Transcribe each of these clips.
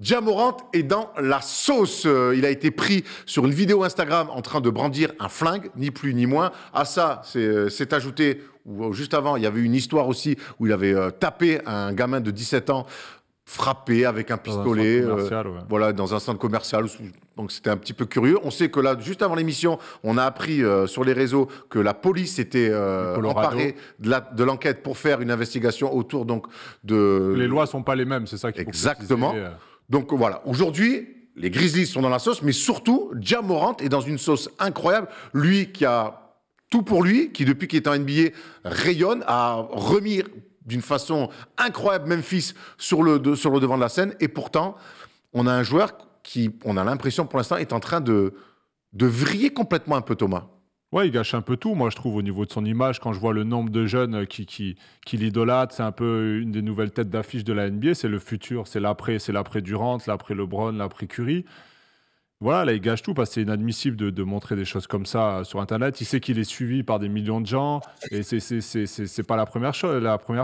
Ja Morant est dans la sauce. Il a été pris sur une vidéo Instagram en train de brandir un flingue, ni plus ni moins. À ça, c'est ajouté, ou juste avant, il y avait une histoire aussi où il avait tapé un gamin de 17 ans, frappé avec un pistolet, voilà, dans un centre commercial. Donc c'était un petit peu curieux. On sait que là, juste avant l'émission, on a appris sur les réseaux que la police était emparée de l'enquête pour faire une investigation autour donc de... Les lois sont pas les mêmes, c'est ça qu'il faut Exactement. préciser. Donc voilà, aujourd'hui, les Grizzlies sont dans la sauce, mais surtout, Ja Morant est dans une sauce incroyable. Lui qui a tout pour lui, qui depuis qu'il est en NBA rayonne, a remis d'une façon incroyable Memphis sur le devant de la scène. Et pourtant, on a un joueur qui, on a l'impression pour l'instant, est en train de vriller complètement un peu, Thomas. Ouais, il gâche un peu tout, moi, je trouve, au niveau de son image. Quand je vois le nombre de jeunes qui l'idolâtrent, c'est un peu une des nouvelles têtes d'affiche de la NBA. C'est le futur, c'est l'après Durant, l'après LeBron, l'après Curry. Voilà, là, il gâche tout parce que c'est inadmissible de montrer des choses comme ça sur Internet. Il sait qu'il est suivi par des millions de gens et c'est pas la première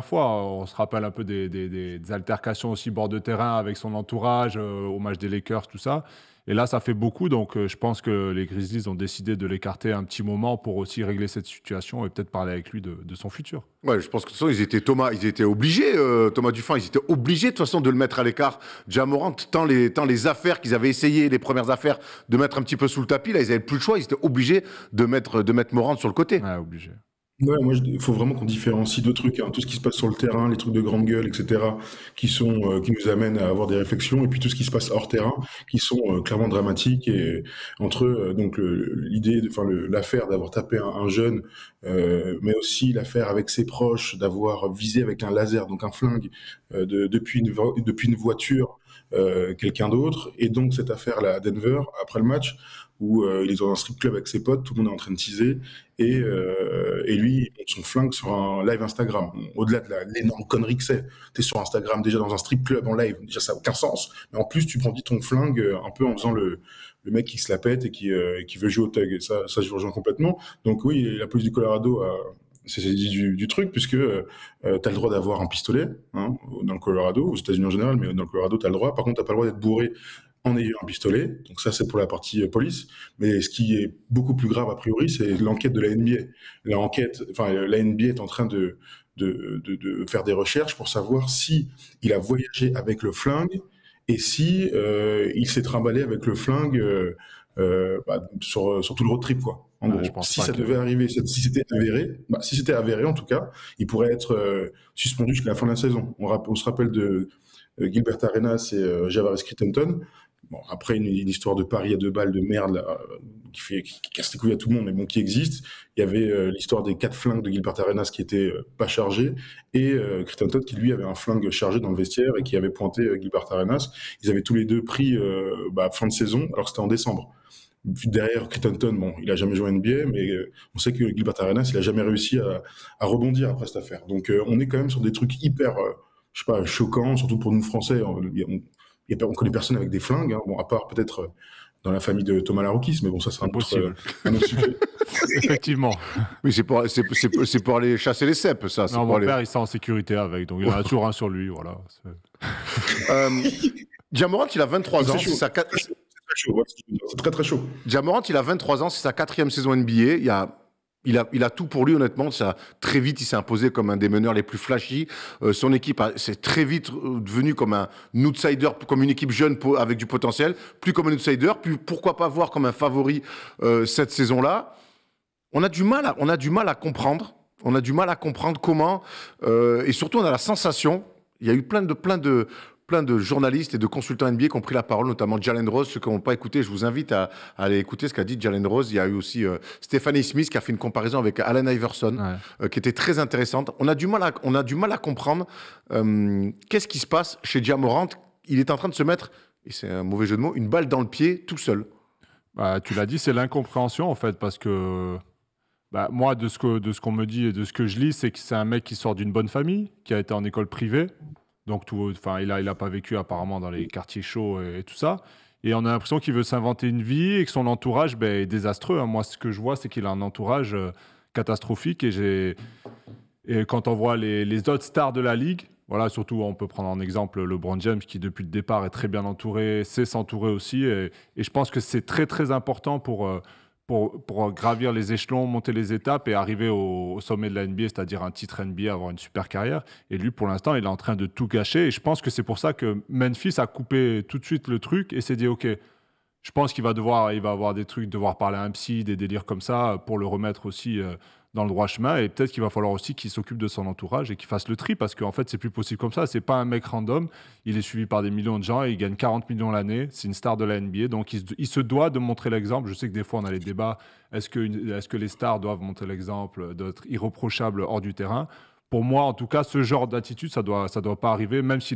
fois. On se rappelle un peu des altercations aussi bord de terrain avec son entourage, au match des Lakers, tout ça. Et là, ça fait beaucoup, donc je pense que les Grizzlies ont décidé de l'écarter un petit moment pour aussi régler cette situation et peut-être parler avec lui de son futur. Ouais, je pense que de toute façon, ils étaient obligés, Thomas Dufin, ils étaient obligés de toute façon de le mettre à l'écart. Ja Morant, tant les affaires qu'ils avaient essayé, les premières affaires, de mettre un petit peu sous le tapis, là, ils n'avaient plus le choix, ils étaient obligés de mettre Morant sur le côté. Ouais, obligé. Ouais, moi, il faut vraiment qu'on différencie deux trucs, hein. Tout ce qui se passe sur le terrain, les trucs de grande gueule, etc., qui nous amènent à avoir des réflexions, et puis tout ce qui se passe hors terrain, qui sont clairement dramatiques. Et entre donc l'affaire d'avoir tapé un jeune, mais aussi l'affaire avec ses proches, d'avoir visé avec un laser, donc un flingue, depuis une voiture, quelqu'un d'autre, et donc cette affaire-là à Denver après le match, où il est dans un strip club avec ses potes, tout le monde est en train de teaser, et lui, il monte son flingue sur un live Instagram. Au-delà de l'énorme connerie que c'est, t'es sur Instagram déjà dans un strip club en live, déjà ça n'a aucun sens, mais en plus tu brandis ton flingue un peu en faisant le mec qui se la pète et qui veut jouer au thug, et ça je rejoins complètement. Donc oui, la police du Colorado c'est dit du truc, puisque t'as le droit d'avoir un pistolet, hein, dans le Colorado, aux États-Unis en général, mais dans le Colorado t'as le droit. Par contre, t'as pas le droit d'être bourré en ayant un pistolet. Donc ça, c'est pour la partie police. Mais ce qui est beaucoup plus grave, a priori, c'est l'enquête de la NBA. La NBA est en train de faire des recherches pour savoir si il a voyagé avec le flingue et si il s'est trimballé avec le flingue sur tout le road trip, quoi. En gros, si ça devait arriver, si c'était avéré, en tout cas, il pourrait être suspendu jusqu'à la fin de la saison. On se rappelle de Gilbert Arenas et Javaris Crittenton. Bon, après, une histoire de pari à 2 balles de merde là, qui casse les couilles à tout le monde, mais bon, qui existe. Il y avait l'histoire des 4 flingues de Gilbert Arenas qui étaient pas chargés, et Crittenton qui, lui, avait un flingue chargé dans le vestiaire et qui avait pointé Gilbert Arenas. Ils avaient tous les deux pris fin de saison, alors que c'était en décembre. Derrière Crittenton, bon, il a jamais joué en NBA, mais on sait que Gilbert Arenas, il a jamais réussi à rebondir après cette affaire. Donc on est quand même sur des trucs hyper, je sais pas, choquants, surtout pour nous Français. On connaît personne avec des flingues, hein. Bon, à part peut-être dans la famille de Thomas Laroukis, mais bon, ça c'est un autre sujet. Effectivement. Oui, c'est pour aller chasser les cèpes, ça. Non, mon père, il sera en sécurité avec, donc il en a toujours un sur lui, voilà. Ja Morant, il a 23 ans. C'est très très chaud. Ja Morant, il a 23 ans, c'est sa 4e saison NBA. Il a tout pour lui, honnêtement. Très vite, il s'est imposé comme un des meneurs les plus flashy. Son équipe s'est très vite devenue comme un outsider, comme une équipe jeune avec du potentiel, plus comme un outsider, puis pourquoi pas voir comme un favori cette saison-là. On a du mal à comprendre. On a du mal à comprendre comment, et surtout on a la sensation, il y a eu plein de journalistes et de consultants NBA qui ont pris la parole, notamment Jalen Rose. Ceux qui n'ont pas écouté, je vous invite à aller écouter ce qu'a dit Jalen Rose. Il y a eu aussi Stephanie Smith qui a fait une comparaison avec Allen Iverson, qui était très intéressante. On a du mal à comprendre qu'est-ce qui se passe chez Ja Morant. Il est en train de se mettre, et c'est un mauvais jeu de mots, une balle dans le pied tout seul. Tu l'as dit, c'est l'incompréhension en fait, parce que moi, de ce qu'on me dit et de ce que je lis, c'est que c'est un mec qui sort d'une bonne famille, qui a été en école privée. Donc, il a pas vécu apparemment dans les quartiers chauds et tout ça. Et on a l'impression qu'il veut s'inventer une vie et que son entourage est désastreux, hein. Moi, ce que je vois, c'est qu'il a un entourage catastrophique. Et quand on voit les autres stars de la ligue, Voilà, surtout, on peut prendre en exemple LeBron James qui, depuis le départ, est très bien entouré, sait s'entourer aussi. Et je pense que c'est très, très important pour gravir les échelons, monter les étapes et arriver au sommet de la NBA, c'est-à-dire un titre NBA, avoir une super carrière. Et lui, pour l'instant, il est en train de tout gâcher. Et je pense que c'est pour ça que Memphis a coupé tout de suite le truc et s'est dit, OK, je pense il va avoir des trucs, devoir parler à un psy, des délires comme ça, pour le remettre aussi dans le droit chemin. Et peut-être qu'il va falloir aussi qu'il s'occupe de son entourage et qu'il fasse le tri, parce qu'en fait, c'est plus possible comme ça. C'est pas un mec random. Il est suivi par des millions de gens et il gagne 40 millions l'année. C'est une star de la NBA. Donc, il se doit de montrer l'exemple. Je sais que des fois, on a les débats. Est-ce que les stars doivent montrer l'exemple, d'être irréprochables hors du terrain? Pour moi, en tout cas, ce genre d'attitude, ça doit pas arriver, même si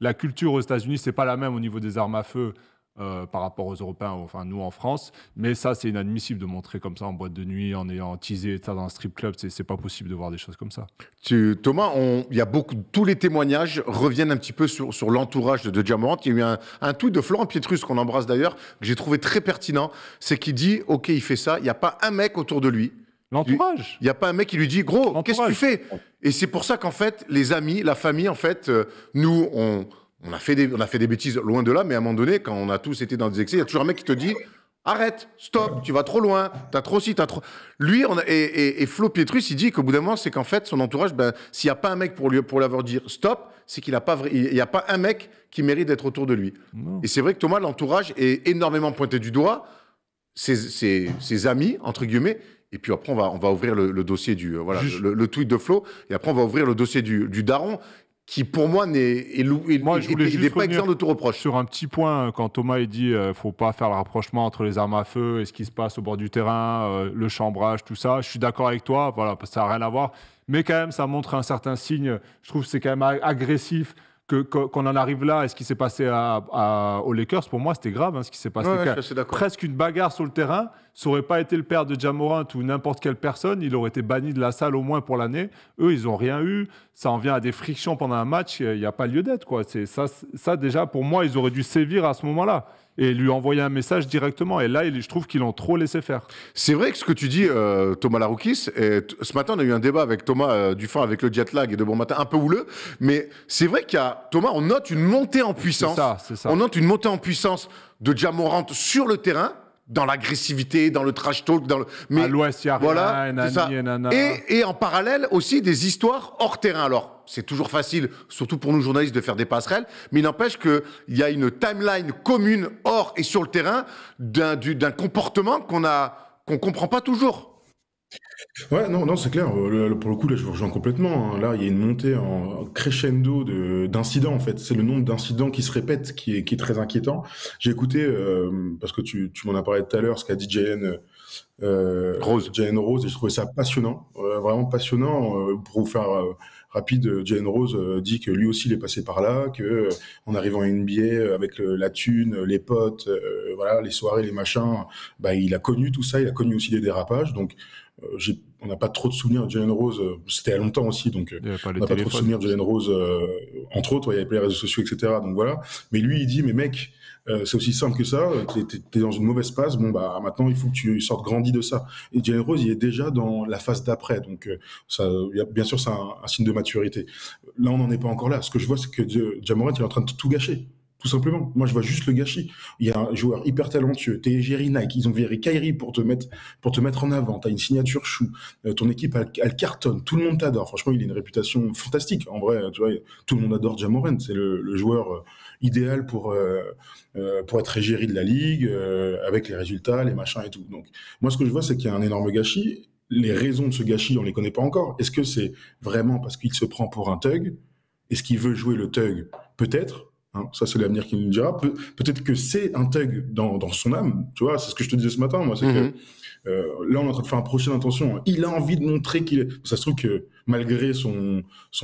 la culture aux États-Unis, c'est pas la même au niveau des armes à feu par rapport aux Européens, enfin nous en France. Mais ça, c'est inadmissible de montrer comme ça en boîte de nuit, en ayant teasé ça dans un strip club. C'est pas possible de voir des choses comme ça. Thomas, il y a tous les témoignages reviennent un petit peu sur l'entourage de Ja Morant. Il y a eu un tweet de Florent Pietrus, qu'on embrasse d'ailleurs, que j'ai trouvé très pertinent. C'est qu'il dit, OK, il fait ça, il n'y a pas un mec autour de lui. L'entourage. Il n'y a pas un mec qui lui dit, gros, qu'est-ce que tu fais? Et c'est pour ça qu'en fait, les amis, la famille, en fait, nous, on a fait des bêtises loin de là, mais à un moment donné, quand on a tous été dans des excès, il y a toujours un mec qui te dit arrête, stop, tu vas trop loin, t'as trop ci, t'as trop. Lui, et Flo Pietrus, il dit qu'au bout d'un moment, c'est qu'en fait, son entourage, s'il n'y a pas un mec pour lui avoir dit stop, c'est qu'il n'y a pas un mec qui mérite d'être autour de lui. Non. Et c'est vrai que Thomas, l'entourage est énormément pointé du doigt, ses amis, entre guillemets. Et puis après, on va ouvrir le dossier le tweet de Flo, et après, on va ouvrir le dossier du daron, qui pour moi n'est pas exempt de tout reproche. Sur un petit point, quand Thomas il dit faut pas faire le rapprochement entre les armes à feu et ce qui se passe au bord du terrain, le chambrage, tout ça, je suis d'accord avec toi, voilà, parce que ça n'a rien à voir. Mais quand même, ça montre un certain signe. Je trouve que c'est quand même agressif qu'on en arrive là. Et ce qui s'est passé aux Lakers, pour moi, c'était grave, ce qui s'est passé. Presque une bagarre sur le terrain. Ça n'aurait pas été le père de Ja Morant ou n'importe quelle personne, il aurait été banni de la salle au moins pour l'année. Eux, ils n'ont rien eu. Ça en vient à des frictions pendant un match. Il n'y a pas lieu d'être, quoi. Ça, déjà, pour moi, ils auraient dû sévir à ce moment-là et lui envoyer un message directement. Et là, je trouve qu'ils l'ont trop laissé faire. C'est vrai que ce que tu dis, Thomas Laroukis, ce matin, on a eu un débat avec Thomas Dufin, avec le jet lag et de bon matin, un peu houleux, mais c'est vrai Thomas, on note une montée en puissance. C'est ça. On note une montée en puissance de Ja Morant sur le terrain, dans l'agressivité, dans le trash talk, mais à l'ouest, il y a rien, et en parallèle aussi des histoires hors terrain. Alors, c'est toujours facile, surtout pour nous journalistes, de faire des passerelles, mais il n'empêche qu'il y a une timeline commune hors et sur le terrain d'un comportement qu'on comprend pas toujours. Ouais, non, c'est clair. Pour le coup, là, je vous rejoins complètement. Là, il y a une montée en crescendo d'incidents, en fait. C'est le nombre d'incidents qui se répètent qui est très inquiétant. J'ai écouté, parce que tu m'en as parlé tout à l'heure, ce qu'a dit Jalen Rose, et je trouvais ça passionnant, vraiment passionnant. Pour vous faire rapide, Jalen Rose dit que lui aussi il est passé par là, que en arrivant à NBA avec la thune, les potes, voilà, les soirées, les machins, il a connu tout ça, il a connu aussi des dérapages. Donc on n'a pas trop de souvenirs de Jalen Rose, c'était il y a longtemps aussi, donc on n'a pas trop de souvenirs de Jalen Rose, entre autres, il n'y avait pas les réseaux sociaux, etc. Donc voilà. Mais lui, il dit, mais mec, c'est aussi simple que ça, t'es dans une mauvaise passe, maintenant il faut que tu sortes grandi de ça. Et Jalen Rose, il est déjà dans la phase d'après, donc bien sûr c'est un signe de maturité. Là, on n'en est pas encore là. Ce que je vois, c'est que Ja Morant, il est en train de tout gâcher. Tout simplement. Moi, je vois juste le gâchis. Il y a un joueur hyper talentueux. T'es égérie Nike. Ils ont viré Kyrie pour te mettre en avant. T'as une signature chou. Ton équipe, elle cartonne. Tout le monde t'adore. Franchement, il a une réputation fantastique. En vrai, tu vois, tout le monde adore Ja Morant. C'est le joueur idéal pour être égérie de la ligue, avec les résultats, les machins et tout. Donc, moi, ce que je vois, c'est qu'il y a un énorme gâchis. Les raisons de ce gâchis, on les connaît pas encore. Est-ce que c'est vraiment parce qu'il se prend pour un thug? Est-ce qu'il veut jouer le thug? Peut-être. Ça, c'est l'avenir qui nous le dira. Peut-être que c'est un thug dans son âme, tu vois, c'est ce que je te disais ce matin, moi, c'est que là, on est en train de faire un procès d'intention. Il a envie de montrer qu'il est... Ça se trouve que, malgré son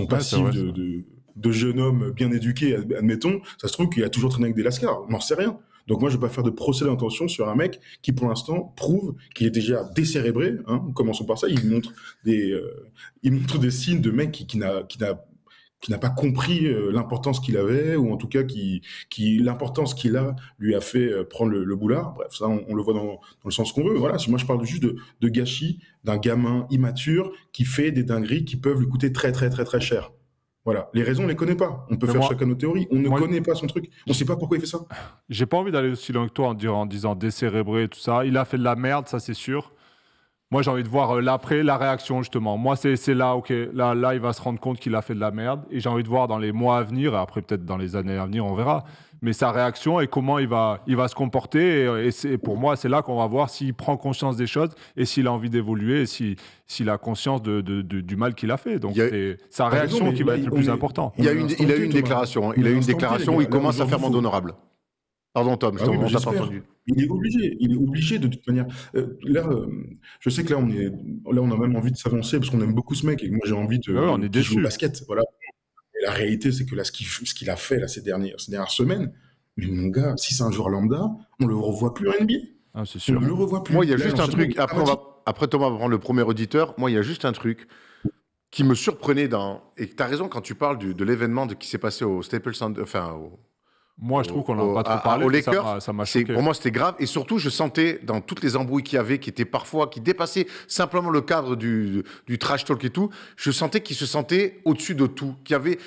passif de jeune homme bien éduqué, admettons, ça se trouve qu'il a toujours traîné avec des lascars, on n'en sait rien. Donc moi, je ne vais pas faire de procès d'intention sur un mec qui, pour l'instant, prouve qu'il est déjà décérébré. Commençons par ça. Il montre des signes de mec qui n'a pas compris l'importance qu'il avait, ou en tout cas l'importance qu'il a lui a fait prendre le boulard. Bref, ça, on le voit dans le sens qu'on veut. Voilà, moi je parle juste de gâchis d'un gamin immature qui fait des dingueries qui peuvent lui coûter très très très très cher. Voilà. Les raisons, on les connaît pas. On peut Mais faire moi, chacun nos théories. On ne moi, connaît pas son truc. On sait pas pourquoi il fait ça. j'ai pas envie d'aller aussi loin que toi en disant décérébré, tout ça. Il a fait de la merde, ça c'est sûr. Moi, j'ai envie de voir l'après, la réaction, justement. Moi, c'est là, ok, là, il va se rendre compte qu'il a fait de la merde. Et j'ai envie de voir dans les mois à venir, et après, peut-être dans les années à venir, on verra. Mais sa réaction et comment il va se comporter. Pour moi, c'est là qu'on va voir s'il prend conscience des choses et s'il a envie d'évoluer et s'il a conscience du mal qu'il a fait. Donc, c'est sa T'as raison, réaction mais qui va là, être le on plus est- important. on Il est a eu à une, l'instant il a eu T, une Thomas. déclaration. On Il est a à eu une l'instant T, les déclaration gars. où il Là, commence à faire aujourd'hui, monde honorable. Pardon, Tom, Ah oui, mais on t'a pas j'espère. entendu. Il est obligé. Il est obligé de toute manière. Là, je sais que là, on a même envie de s'avancer parce qu'on aime beaucoup ce mec et que moi, j'ai envie Mais ouais, on est qu'il joue au déçus. basket. Voilà. Et la réalité, c'est que là, ce qu'il a fait là, ces dernières semaines, mais mon gars, si c'est un joueur lambda, on le revoit plus en NBA. Ah, c'est On sûr. ne le revoit Moi, plus. il y a Là, juste un l'enchaînement, il truc. est dramatique. Après Thomas va prendre le premier auditeur. Moi, il y a juste un truc qui me surprenait et tu as raison quand tu parles de l'événement qui s'est passé au Staples Center, enfin, Moi, je trouve qu'on n'en a pas trop parlé, aux mais Lakers. ça m'a choqué. Pour moi, c'était grave. Et surtout, je sentais dans toutes les embrouilles qu'il y avait, qui dépassaient simplement le cadre du trash talk et tout, je sentais qu'il se sentait au-dessus de tout.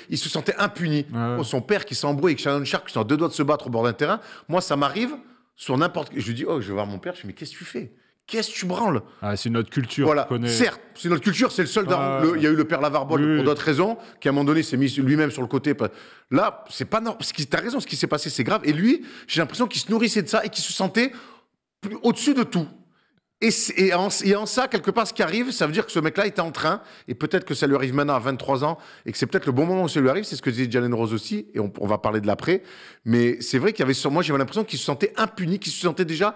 Il se sentait impuni. Ouais. Oh, son père qui s'embrouille avec Shannon Sharp, qui sont à deux doigts de se battre au bord d'un terrain. Moi, ça m'arrive sur n'importe. Je lui dis, oh, je vais voir mon père. Je lui dis, mais qu'est-ce que tu fais? Qu'est-ce que tu branles? Ah, c'est notre culture. Voilà, Connaît... certes, c'est notre culture, c'est le seul daron. Ouais. Il y a eu le père Lavarbol Oui. pour d'autres raisons, qui à un moment donné s'est mis lui-même sur le côté. Là, c'est pas normal. T'as raison, ce qui s'est passé, c'est grave. Et lui, j'ai l'impression qu'il se nourrissait de ça et qu'il se sentait au-dessus de tout. Et en ça, quelque part, ce qui arrive, ça veut dire que ce mec-là était en train, et peut-être que ça lui arrive maintenant à 23 ans, et que c'est peut-être le bon moment où ça lui arrive, c'est ce que disait Jalen Rose aussi, et on va parler de l'après, mais c'est vrai qu'il y avait moi j'avais l'impression qu'il se sentait impuni, qu'il se sentait déjà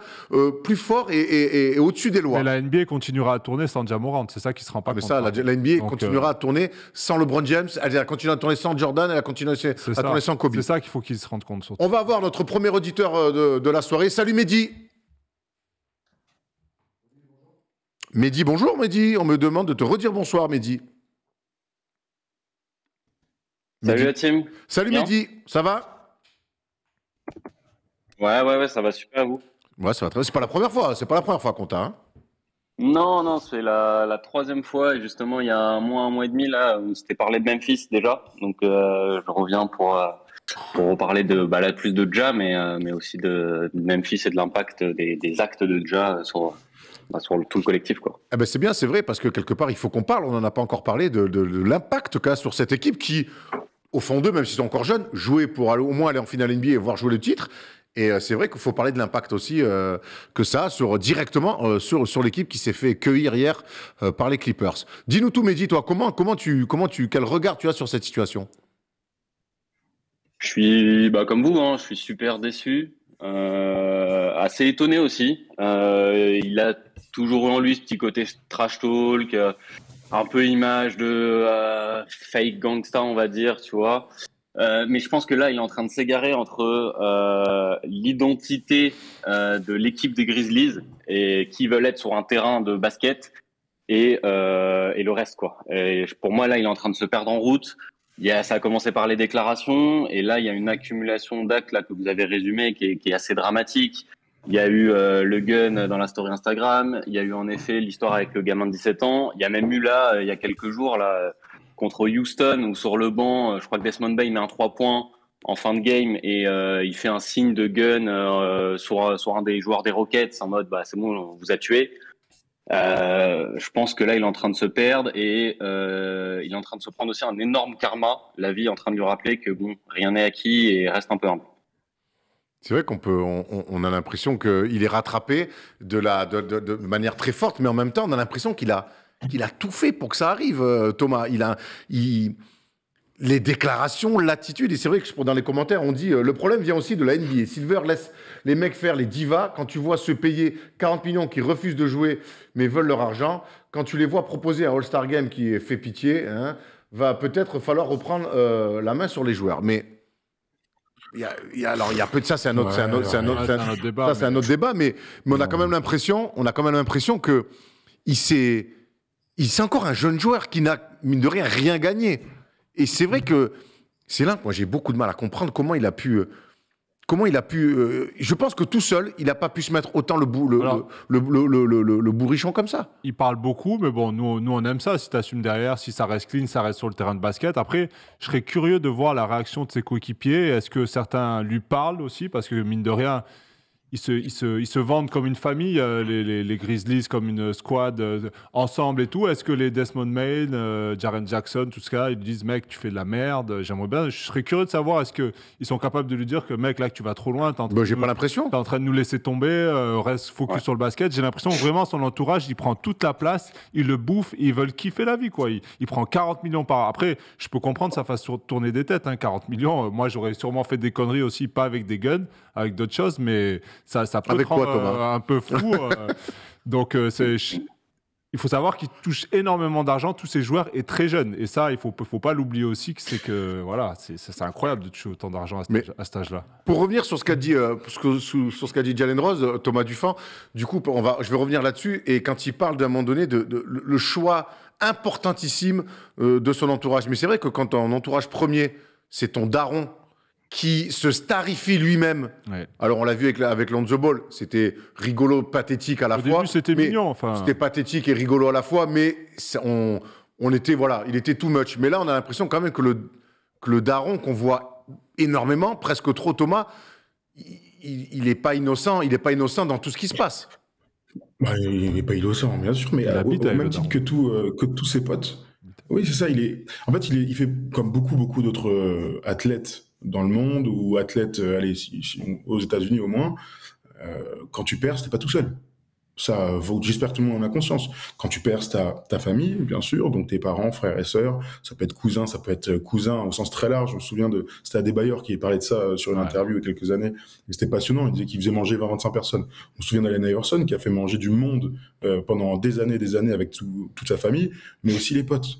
plus fort et au-dessus des lois. Mais la NBA continuera à tourner sans Ja Morant, c'est ça qui se rend pas Mais compte. ça, la NBA Donc, continuera à tourner sans LeBron James, elle va continuer à tourner sans Jordan, elle va continuer à tourner sans Kobe. C'est ça qu'il faut qu'ils se rendent compte. Surtout. On va avoir notre premier auditeur de la soirée. Salut Mehdi. Mehdi, bonjour Mehdi. On me demande de te redire bonsoir Mehdi. Salut la team. Salut Bien. Mehdi, ça va? Ouais, ça va super, vous? Ouais, ça va très bien. C'est pas la première fois qu'on t'a. Hein. Non, c'est la troisième fois. Et justement, il y a un mois et demi, là, on s'était parlé de Memphis déjà. Donc, je reviens pour reparler là, plus de Ja, mais aussi de Memphis et de l'impact des actes de Ja sur tout le collectif, quoi. Eh ben c'est bien, c'est vrai, parce que quelque part, il faut qu'on parle. On n'en a pas encore parlé de l'impact qu'a sur cette équipe qui, au fond d'eux, même s'ils sont encore jeunes, jouaient pour au moins aller en finale NBA et voir jouer le titre. Et c'est vrai qu'il faut parler de l'impact aussi que ça a directement sur l'équipe qui s'est fait cueillir hier par les Clippers. Dis-nous tout, Mehdi, toi, quel regard tu as sur cette situation? Je suis, comme vous, hein, je suis super déçu, assez étonné aussi. Il a toujours en lui ce petit côté trash talk, un peu image de fake gangsta, on va dire, tu vois. Mais je pense que là, il est en train de s'égarer entre l'identité de l'équipe des Grizzlies et qui veulent être sur un terrain de basket et le reste, quoi. Et pour moi, là, il est en train de se perdre en route. Ça a commencé par les déclarations et là, il y a une accumulation d'actes là que vous avez résumé qui est assez dramatique. Il y a eu le gun dans la story Instagram. Il y a eu en effet l'histoire avec le gamin de 17 ans. Il y a même eu là, il y a quelques jours, là, contre Houston, où sur le banc, je crois que Desmond Bane met un 3 points en fin de game et il fait un signe de gun sur un des joueurs des Rockets en mode c'est bon, on vous a tué. Je pense que là, il est en train de se perdre et il est en train de se prendre aussi un énorme karma. La vie est en train de lui rappeler que bon, rien n'est acquis et reste un peu humble. C'est vrai on a l'impression qu'il est rattrapé de manière très forte, mais en même temps, on a l'impression qu'il a tout fait pour que ça arrive, Thomas. Les déclarations, l'attitude, et c'est vrai que dans les commentaires, on dit le problème vient aussi de la NBA. Silver laisse les mecs faire les divas. Quand tu vois se payer 40 millions qui refusent de jouer mais veulent leur argent, quand tu les vois proposer un All-Star Game qui fait pitié, va peut-être falloir reprendre la main sur les joueurs. Mais il y a peu de ça, c'est un autre débat, mais on a quand même l'impression que c'est encore un jeune joueur qui n'a mine de rien gagné. Et c'est vrai que c'est là que moi j'ai beaucoup de mal à comprendre comment il a pu comment il a pu... je pense que tout seul, il n'a pas pu se mettre autant le bourrichon comme ça. Il parle beaucoup, mais bon, nous on aime ça. Si tu assumes derrière, si ça reste clean, ça reste sur le terrain de basket. Après, je serais curieux de voir la réaction de ses coéquipiers. Est-ce que certains lui parlent aussi? Parce que mine de rien, ils se vendent comme une famille, les Grizzlies comme une squad ensemble et tout. Est-ce que les Desmond Main, Jaren Jackson, tout ce cas, ils lui disent mec, tu fais de la merde, j'aimerais bien. Je serais curieux de savoir est-ce qu'ils sont capables de lui dire que mec, là, que tu vas trop loin, J'ai pas l'impression. T'es en train de nous laisser tomber, reste focus sur le basket. J'ai l'impression que vraiment son entourage, il prend toute la place, il le bouffe, ils veulent kiffer la vie, quoi. Il prend 40 millions par an. Après, je peux comprendre ça fasse tourner des têtes, hein, 40 millions. Moi, j'aurais sûrement fait des conneries aussi, pas avec des guns, avec d'autres choses, mais ça peut avec te rendre quoi, Thomas un peu fou. Donc, il faut savoir qu'il touche énormément d'argent, tous ces joueurs, et très jeunes. Et ça, il faut pas l'oublier aussi, que c'est incroyable de toucher autant d'argent à cet âge-là. Pour revenir sur ce qu'a dit, sur ce qu'a dit Jalen Rose, Thomas Dufan, du coup, je vais revenir là-dessus. Et quand il parle d'un moment donné le choix importantissime de son entourage. Mais c'est vrai que quand ton entourage premier, c'est ton daron, qui se starifie lui-même. Ouais. Alors, on l'a vu avec Lonzo Ball. C'était rigolo, pathétique à la fois. Au début, c'était mignon, enfin. C'était pathétique et rigolo à la fois, mais on était, voilà, il était too much. Mais là, on a l'impression quand même que le daron qu'on voit énormément, presque trop, Thomas, il n'est pas innocent. Il n'est pas innocent dans tout ce qui se passe. Bah, il n'est pas innocent, bien sûr, mais au même titre que tous ses potes. Oui, c'est ça. Il fait comme beaucoup d'autres athlètes dans le monde, ou athlète, aux États-Unis au moins, quand tu perds, t'es pas tout seul. Ça, j'espère que tout le monde en a conscience. Quand tu perds, t'as ta famille, bien sûr, donc tes parents, frères et sœurs, ça peut être cousin au sens très large. Je me souviens c'était Adebayor qui parlait de ça sur une interview il y a quelques années. Et c'était passionnant. Il disait qu'il faisait manger 25 personnes. On se souvient d'Allen Iverson qui a fait manger du monde pendant des années avec toute sa famille, mais aussi les potes.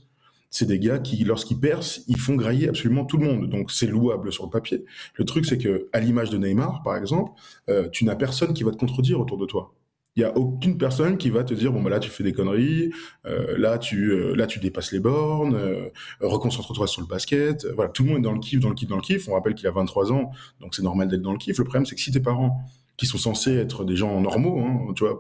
C'est des gars qui, lorsqu'ils percent, ils font grailler absolument tout le monde. Donc, c'est louable sur le papier. Le truc, c'est que, à l'image de Neymar, par exemple, tu n'as personne qui va te contredire autour de toi. Il n'y a aucune personne qui va te dire, bon, bah là, tu fais des conneries, là, tu dépasses les bornes, reconcentre-toi sur le basket. Voilà, tout le monde est dans le kiff. On rappelle qu'il a 23 ans, donc c'est normal d'être dans le kiff. Le problème, c'est que si tes parents, qui sont censés être des gens normaux, hein, tu vois,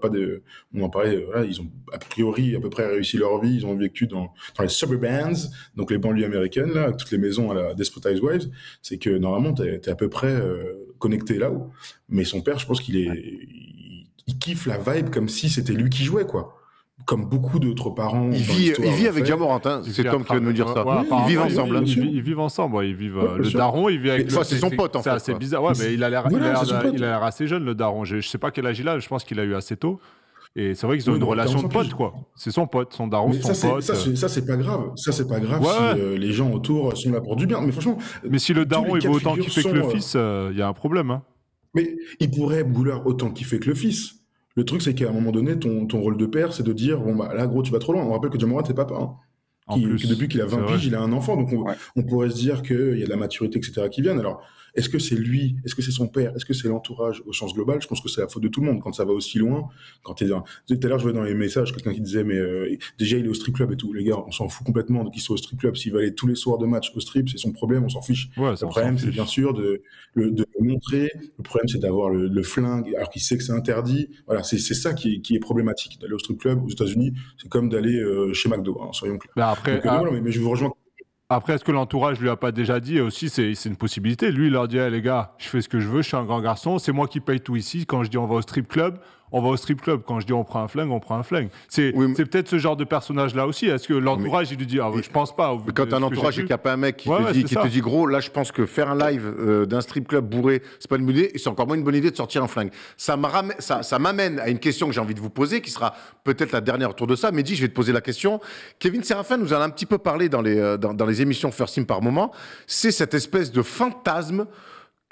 on en parlait, voilà, ils ont a priori à peu près réussi leur vie, ils ont vécu dans les suburbans, donc les banlieues américaines, là, avec toutes les maisons à la Desperate Housewives, c'est que normalement, t'es à peu près connecté là-haut. Mais son père, je pense il kiffe la vibe comme si c'était lui qui jouait, quoi. Comme beaucoup d'autres parents. Il vit avec Ja Morant, hein. C'est Tom qui vient de me dire ça. Ils vivent ensemble. Ils vivent ensemble. Ils vivent, le daron, il vit avec. C'est son pote, en fait. C'est assez bizarre. Ouais, mais il a l'air assez jeune, le daron. Je sais pas quel âge il a. Je pense qu'il a eu assez tôt. Et c'est vrai qu'ils ont une relation de pote, quoi. C'est son pote, son daron, son pote. Ça, c'est pas grave. Ça, c'est pas grave si les gens autour sont là pour du bien. Mais franchement. Mais si le daron, il vaut autant kiffer que le fils, il y a un problème, hein. Mais il pourrait vouloir autant kiffer que le fils. Le truc, c'est qu'à un moment donné, ton rôle de père, c'est de dire, bon, bah là, gros, tu vas trop loin. On rappelle que Ja Morant, t'es papa, hein. Depuis qu'il a 20 piges, il a un enfant. Donc, on pourrait se dire qu'il y a de la maturité, etc., qui viennent. Alors, est-ce que c'est lui? Est-ce que c'est son père? Est-ce que c'est l'entourage au sens global? Je pense que c'est la faute de tout le monde quand ça va aussi loin. Tout à l'heure, je voyais dans les messages quelqu'un qui disait, mais déjà, il est au strip club et tout. Les gars, on s'en fout complètement qu'il soit au strip club. S'il va aller tous les soirs de match au strip, c'est son problème, on s'en fiche. Ouais, le problème, c'est bien sûr de le montrer. Le problème, c'est d'avoir le flingue alors qu'il sait que c'est interdit. Voilà, c'est ça qui est problématique. D'aller au strip club aux États-Unis, c'est comme d'aller chez McDo, hein, soyons clairs. Mais je vous rejoins. Après, est-ce que l'entourage lui a pas déjà dit aussi, c'est une possibilité. Lui, il leur dit, hey, les gars, je fais ce que je veux, je suis un grand garçon, c'est moi qui paye tout ici. Quand je dis on va au strip club, on va au strip club. Quand je dis on prend un flingue, on prend un flingue. C'est peut-être ce genre de personnage-là aussi. Est-ce que l'entourage, il lui dit, je pense pas. Mais quand un entourage et qu'il n'y a pas un mec qui te dit, gros, là, je pense que faire un live d'un strip club bourré, c'est pas une bonne idée, et c'est encore moins une bonne idée de sortir un flingue. Ça m'amène à une question que j'ai envie de vous poser, qui sera peut-être la dernière autour de ça. Mehdi, je vais te poser la question. Kevin Séraphin nous en a un petit peu parlé dans les émissions First Team par moment. C'est cette espèce de fantasme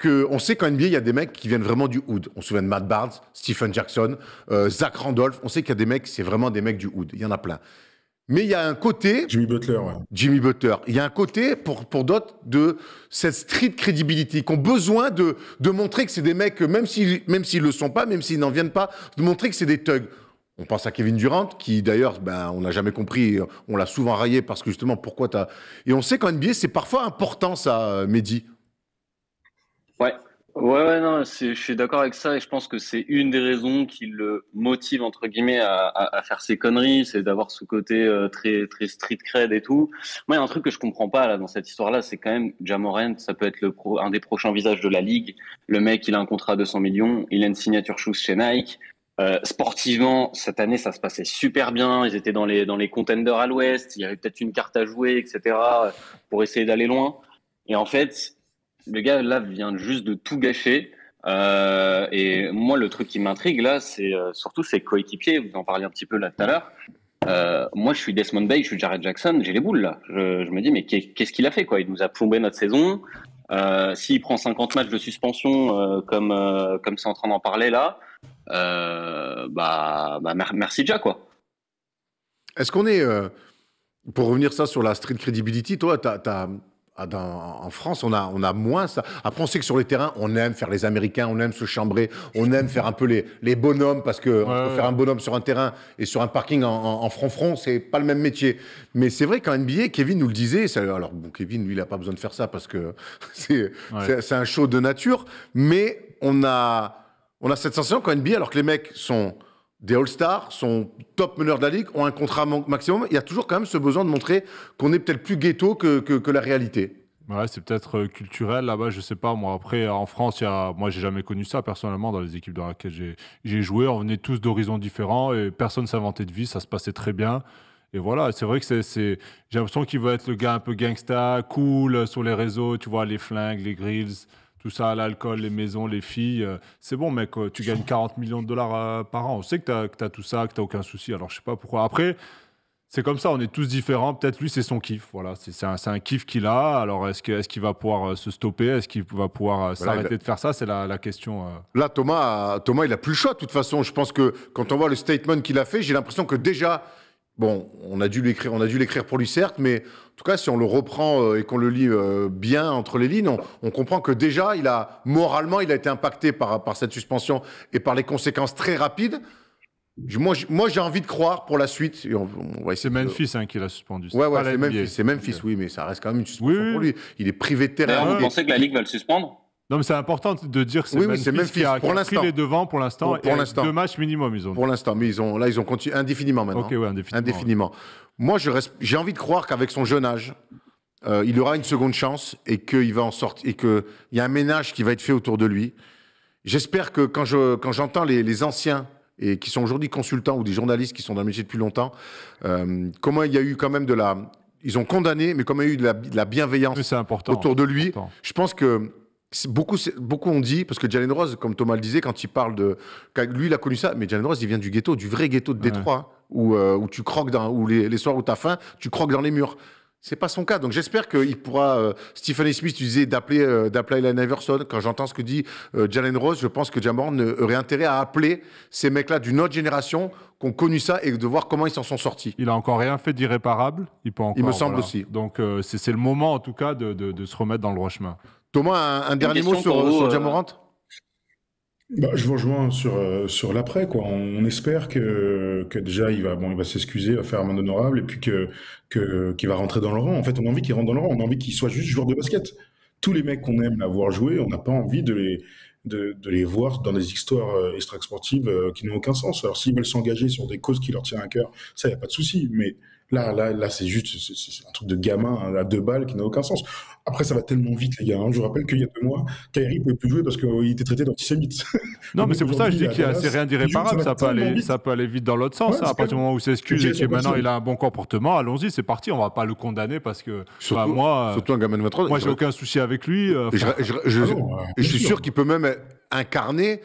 on sait qu'en NBA, il y a des mecs qui viennent vraiment du hood. On se souvient de Matt Barnes, Stephen Jackson, Zach Randolph. On sait qu'il y a des mecs, c'est vraiment des mecs du hood. Il y en a plein. Mais il y a un côté... Jimmy Butler. Il y a un côté, pour d'autres, de cette street credibility, qui ont besoin de montrer que c'est des mecs, même s'ils le sont pas, même s'ils n'en viennent pas, de montrer que c'est des thugs. On pense à Kevin Durant, qui d'ailleurs, on n'a jamais compris, on l'a souvent raillé parce que justement, pourquoi t'as... Et on sait qu'en NBA, c'est parfois important, ça, Mehdi. Ouais, Ouais, non, je suis d'accord avec ça et je pense que c'est une des raisons qui le motive entre guillemets à faire ces conneries, c'est d'avoir ce côté très très street cred et tout. Moi, il y a un truc que je comprends pas là dans cette histoire-là, c'est quand même Ja Morant, ça peut être un des prochains visages de la ligue. Le mec, il a un contrat de 200 millions, il a une signature shoes chez Nike. Sportivement, cette année, ça se passait super bien. Ils étaient dans les contenders à l'Ouest. Il y avait peut-être une carte à jouer, etc. pour essayer d'aller loin. Et en fait, le gars là vient juste de tout gâcher. Et moi, le truc qui m'intrigue là, c'est surtout ses coéquipiers. Vous en parliez un petit peu là tout à l'heure. Moi, je suis Desmond Bane, je suis Jared Jackson, j'ai les boules là. Je me dis, mais qu'est-ce qu'il a fait quoi? Il nous a plombé notre saison. S'il prend 50 matchs de suspension comme c'est en train d'en parler là, merci Jack quoi. Est-ce qu'on est, pour revenir ça sur la street credibility, toi, en France, on a moins ça. Après, on sait que sur les terrains, on aime faire les Américains, on aime se chambrer, on aime faire un peu les bonhommes, parce que entre faire un bonhomme sur un terrain et sur un parking en front-front, c'est pas le même métier. Mais c'est vrai qu'en NBA, Kevin nous le disait, alors bon, Kevin, lui, il a pas besoin de faire ça parce que c'est un show de nature, mais on a cette sensation qu'en NBA, alors que les mecs sont des All-Stars, sont top meneurs de la ligue, ont un contrat maximum, il y a toujours quand même ce besoin de montrer qu'on est peut-être plus ghetto que la réalité. Ouais, c'est peut-être culturel là-bas, je sais pas. Moi, après, en France, moi, j'ai jamais connu ça personnellement dans les équipes dans lesquelles j'ai joué. On venait tous d'horizons différents et personne s'inventait de vie, ça se passait très bien. Et voilà, c'est vrai que j'ai l'impression qu'il va être le gars un peu gangsta, cool sur les réseaux, tu vois, les flingues, les grills, tout ça, l'alcool, les maisons, les filles. C'est bon, mec, tu gagnes 40 millions de dollars par an. On sait que t'as tout ça, que t'as aucun souci. Alors, je sais pas pourquoi. Après, c'est comme ça, on est tous différents. Peut-être lui, c'est son kiff. Voilà, c'est un kiff qu'il a. Alors, est-ce qu'il va pouvoir se stopper? Est-ce qu'il va pouvoir s'arrêter de faire ça? C'est la question. Là, Thomas, il a plus le choix. De toute façon, je pense que quand on voit le statement qu'il a fait, j'ai l'impression que déjà, bon, on a dû l'écrire pour lui, certes, mais en tout cas, si on le reprend et qu'on le lit bien entre les lignes, on comprend que déjà, moralement, il a été impacté par cette suspension et par les conséquences très rapides. Moi, j'ai envie de croire pour la suite. Et on va c'est Memphis qui l'a suspendu. Ouais, c'est Memphis, oui, mais ça reste quand même une suspension pour lui. Il est privé de terrain. D'ailleurs, vous pensez que la Ligue va le suspendre? Non, mais c'est important de dire que c'est Memphis qui a pris les devants pour l'instant. Pour l'instant. 2 matchs minimum, ils ont. Pour l'instant, mais ils ont continué indéfiniment maintenant. Ok, ouais, indéfiniment. Moi, j'ai envie de croire qu'avec son jeune âge, il aura une seconde chance et qu'il va en sortir, et qu'il y a un ménage qui va être fait autour de lui. J'espère que quand j'entends les anciens et qui sont aujourd'hui consultants ou des journalistes qui sont dans le métier depuis longtemps, comment il y a eu quand même ils ont condamné, mais comment il y a eu de la bienveillance autour de lui. Je pense que beaucoup ont dit, parce que Jalen Rose, comme Thomas le disait, quand il parle lui, il a connu ça, mais Jalen Rose, il vient du ghetto, du vrai ghetto de Détroit, où tu croques où les soirs où t'as faim, tu croques dans les murs. C'est pas son cas. Donc j'espère qu'il pourra. Stephen A. Smith, tu disais d'appeler Allen Iverson. Quand j'entends ce que dit Jalen Rose, je pense que Ja Morant aurait intérêt à appeler ces mecs-là d'une autre génération qui ont connu ça et de voir comment ils s'en sont sortis. Il a encore rien fait d'irréparable. Il me semble aussi. Donc c'est le moment en tout cas de se remettre dans le droit chemin. Thomas, un dernier mot sur Ja Morant? Je vous rejoins sur l'après, quoi. On espère que déjà il va s'excuser, va faire amende honorable, et puis qu'il va rentrer dans le rang. En fait, on a envie qu'il rentre dans le rang, on a envie qu'il soit juste joueur de basket. Tous les mecs qu'on aime l'avoir joué, on n'a pas envie de les voir dans des histoires extra-sportives qui n'ont aucun sens. Alors s'ils veulent s'engager sur des causes qui leur tiennent à cœur, ça, il n'y a pas de souci. Mais là, c'est juste c'est un truc de gamin à 2 balles qui n'a aucun sens. Après, ça va tellement vite, les gars. Je vous rappelle qu'il y a 2 mois, Kyrie ne pouvait plus jouer parce qu'il était traité d'antisémite. Non, mais c'est pour ça que je dis qu'il y a rien d'irréparable. Ça peut aller vite dans l'autre sens. À partir du moment où il s'excuse et que maintenant il a un bon comportement, allons-y, c'est parti. On ne va pas le condamner parce que surtout un gamin de 23 ans. Moi, j'ai aucun souci avec lui. Je suis sûr qu'il peut même incarner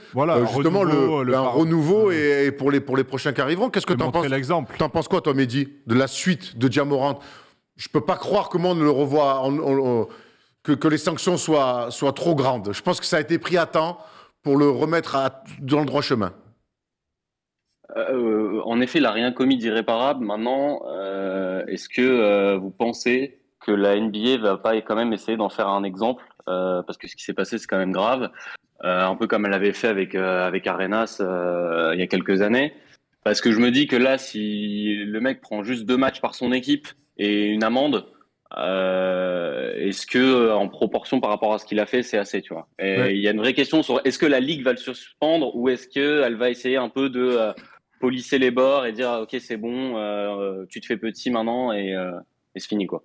justement un renouveau et pour les prochains qui arriveront. Qu'est-ce que tu en penses? T'en penses quoi, toi, Mehdi, de la suite de Ja Morant? Je peux pas croire comment on ne le revoit, que les sanctions soient trop grandes. Je pense que ça a été pris à temps pour le remettre dans le droit chemin. En effet, il n'a rien commis d'irréparable. Maintenant, est-ce que vous pensez que la NBA va pas quand même essayer d'en faire un exemple, parce que ce qui s'est passé, c'est quand même grave, un peu comme elle avait fait avec Arenas il y a quelques années. Parce que je me dis que là, si le mec prend juste 2 matchs par son équipe et une amende, est-ce que en proportion par rapport à ce qu'il a fait, c'est assez, tu vois. Et il y a une vraie question sur est-ce que la ligue va le suspendre ou est-ce que elle va essayer un peu de polisser les bords et dire ok c'est bon, tu te fais petit maintenant et c'est fini quoi.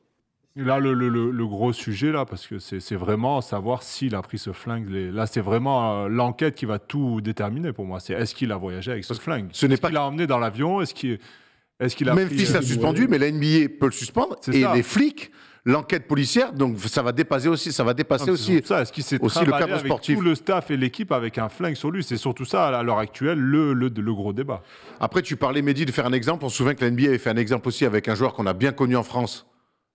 Là, le gros sujet, là, parce que c'est vraiment savoir s'il a pris ce flingue. Là, c'est vraiment l'enquête qui va tout déterminer pour moi. C'est est-ce qu'il a voyagé avec ce flingue? Est-ce qu'il l'a emmené dans l'avion? Est-ce qu'il a Memphis pris, l'a suspendu, mais la NBA peut le suspendre. Et ça. les flics, l'enquête policière, donc ça va dépasser aussi, Est-ce qu'il s'est aussi le travaillé cadre avec sportif. tout le staff et l'équipe avec un flingue sur lui? C'est surtout ça, à l'heure actuelle, le gros débat. Après, tu parlais, Mehdi, de faire un exemple. On se souvient que la NBA avait fait un exemple aussi avec un joueur qu'on a bien connu en France,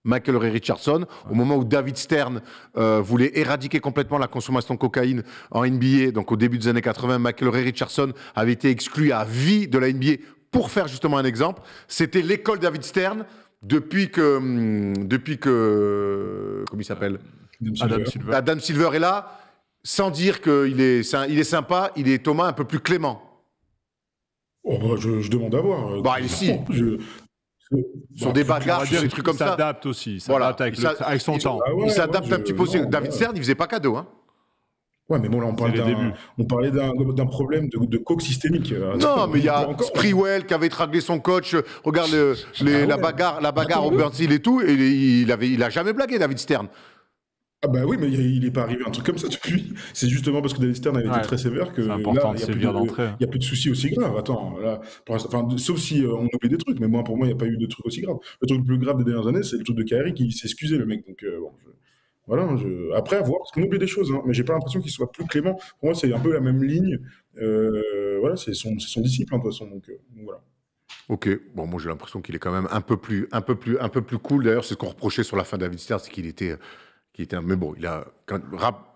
Michael Ray Richardson, au moment où David Stern voulait éradiquer complètement la consommation de cocaïne en NBA, donc au début des années 80, Michael Ray Richardson avait été exclu à vie de la NBA pour faire justement un exemple. C'était l'école David Stern depuis que comment il s'appelle, Adam Silver est là, sans dire qu'il est sympa, il est Thomas un peu plus clément. Oh, bah, je demande à voir. Bah, ici. Sur des bagarres, sur des trucs comme ça. Il s'adapte aussi. Voilà. Avec son temps. Il s'adapte un petit peu aussi. David Stern, il faisait pas cadeau. Hein. Ouais, mais bon, là, on parlait d'un problème de coke systémique. Non, mais il y a Sprewell qui avait étranglé son coach. Regarde la bagarre au Burnsville et tout. Et il a jamais blagué, David Stern. Ah bah oui, mais il n'est pas arrivé un truc comme ça depuis. C'est justement parce que David Stern avait été très sévère que là, il n'y a plus de soucis aussi graves. Attends, là, sauf si on oublie des trucs, mais pour moi, il n'y a pas eu de trucs aussi graves. Le truc le plus grave des dernières années, c'est le truc de Kyrie qui s'est excusé, le mec. Donc voilà, après à voir, parce qu'on oublie des choses, hein, mais j'ai pas l'impression qu'il soit plus clément. Pour moi, c'est un peu la même ligne. Voilà, c'est son disciple, hein, de toute façon. Donc voilà. Ok, bon, moi j'ai l'impression qu'il est quand même un peu plus cool. D'ailleurs, c'est ce qu'on reprochait sur la fin de David Stern, c'est qu'il était. Mais bon,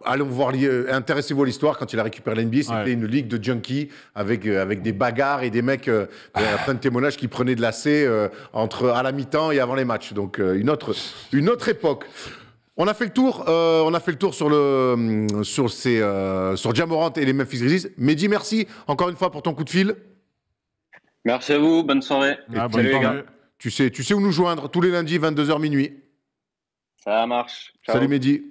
allons voir, intéressez-vous à l'histoire. Quand il a récupéré l'NBA, c'était une ligue de junkies avec des bagarres et des mecs, plein de témoignages qui prenaient de l'AC à la mi-temps et avant les matchs. Donc une autre époque. On a fait le tour. Sur Ja Morant et les Memphis Grizzlies. Mehdi, merci encore une fois pour ton coup de fil. Merci à vous. Bonne soirée. Salut les gars. Tu sais où nous joindre tous les lundis 22h minuit. Ça marche. Ciao. Salut Mehdi.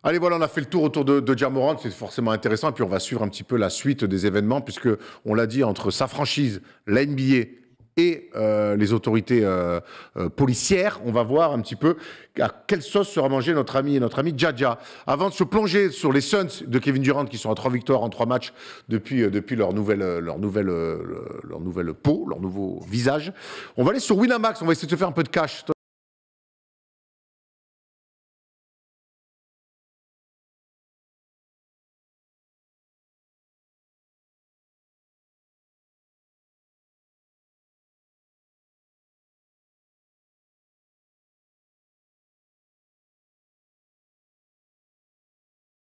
Allez, voilà, on a fait le tour autour de Ja Morant, c'est forcément intéressant. Et puis on va suivre un petit peu la suite des événements, puisque on l'a dit, entre sa franchise, la NBA et les autorités policières, on va voir un petit peu à quelle sauce sera mangé notre ami Ja. Avant de se plonger sur les Suns de Kevin Durant, qui sont à 3 victoires en 3 matchs depuis leur nouveau visage, on va aller sur Winamax, on va essayer de se faire un peu de cash.